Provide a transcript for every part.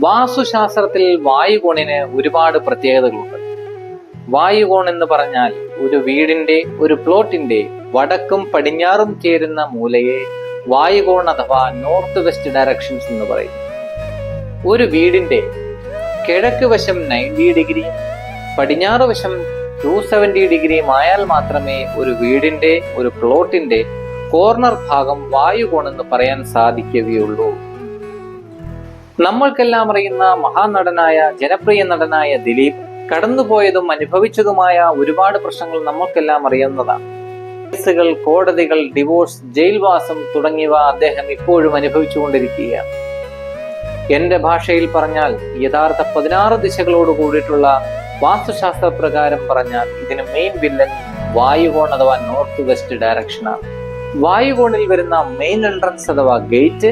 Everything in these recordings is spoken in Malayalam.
വാസ്തുശാസ്ത്രത്തിൽ വായുകോണിന് ഒരുപാട് പ്രത്യേകതകളുണ്ട്. വായുകോൺ എന്ന് പറഞ്ഞാൽ ഒരു വീടിന്റെ, ഒരു പ്ലോട്ടിന്റെ വടക്കും പടിഞ്ഞാറും ചേരുന്ന മൂലയെ വായുകോൺ അഥവാ നോർത്ത് വെസ്റ്റ് ഡയറക്ഷൻസ് എന്ന് പറയും. ഒരു വീടിന്റെ കിഴക്ക് വശം 90 ഡിഗ്രി, പടിഞ്ഞാറ് വശം 270 ഡിഗ്രിയും ആയാൽ മാത്രമേ ഒരു വീടിന്റെ, ഒരു പ്ലോട്ടിന്റെ കോർണർ ഭാഗം വായുകോൺ എന്ന് പറയാൻ സാധിക്കുകയുള്ളൂ. നമ്മൾക്കെല്ലാം അറിയുന്ന മഹാനടനായ, ജനപ്രിയ നടനായ ദിലീപ് കടന്നുപോയതും അനുഭവിച്ചതുമായ ഒരുപാട് പ്രശ്നങ്ങൾ നമ്മൾക്കെല്ലാം അറിയുന്നതാണ്. കേസുകൾ, കോടതികൾ, ഡിവോഴ്സ്, ജയിൽവാസം തുടങ്ങിയവ അദ്ദേഹം ഇപ്പോഴും അനുഭവിച്ചുകൊണ്ടിരിക്കുകയാണ്. എന്റെ ഭാഷയിൽ പറഞ്ഞാൽ യഥാർത്ഥ 16 ദിശകളോട് കൂടിയിട്ടുള്ള വാസ്തുശാസ്ത്ര പ്രകാരം പറഞ്ഞാൽ ഇതിന് മെയിൻ വില്ലൻ വായുകോൺ അഥവാ നോർത്ത് വെസ്റ്റ് ഡയറക്ഷൻ ആണ്. വായുകോണിൽ വരുന്ന മെയിൻ എൻട്രൻസ് അഥവാ ഗേറ്റ്,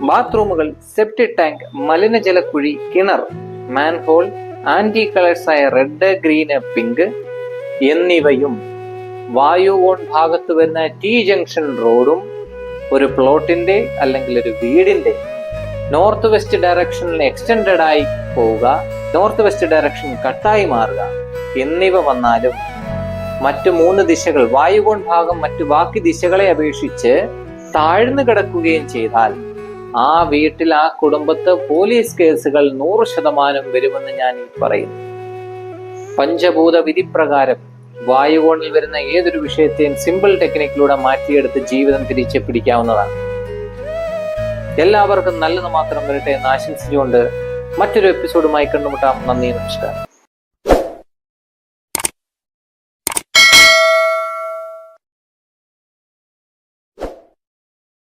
ബാത്റൂമുകൾ, സെപ്റ്റിക് ടാങ്ക്, മലിനജലക്കുഴി, കിണർ, മാൻഹോൾ, ആന്റി കളേഴ്സായ റെഡ്, ഗ്രീന്, പിങ്ക് എന്നിവയും വായുകോൺ ഭാഗത്ത് വരുന്ന ടി ജംഗ്ഷൻ റോഡും ഒരു പ്ലോട്ടിന്റെ അല്ലെങ്കിൽ ഒരു വീടിന്റെ നോർത്ത് വെസ്റ്റ് ഡയറക്ഷനിൽ എക്സ്റ്റൻഡഡ് ആയി പോവുക, നോർത്ത് വെസ്റ്റ് ഡയറക്ഷൻ കട്ടായി മാറുക എന്നിവ വന്നാലും മറ്റു 3 ദിശകൾ, വായുകോൺ ഭാഗം മറ്റു ബാക്കി ദിശകളെ അപേക്ഷിച്ച് താഴ്ന്നു കിടക്കുകയും ചെയ്താൽ ആ വീട്ടിൽ, ആ കുടുംബത്ത് പോലീസ് കേസുകൾ 100% വരുമെന്ന് ഞാൻ പറയുന്നു. പഞ്ചഭൂത വിധി പ്രകാരം വായുകോണിൽ വരുന്ന ഏതൊരു വിഷയത്തെയും സിമ്പിൾ ടെക്നിക്കിലൂടെ മാറ്റിയെടുത്ത് ജീവിതം തിരിച്ചു പിടിക്കാവുന്നതാണ്. എല്ലാവർക്കും നല്ലത് മാത്രം വരട്ടെ എന്ന് ആശംസിച്ചുകൊണ്ട് മറ്റൊരു എപ്പിസോഡുമായി കണ്ടുമുട്ടാം. നന്ദി, നമസ്കാരം.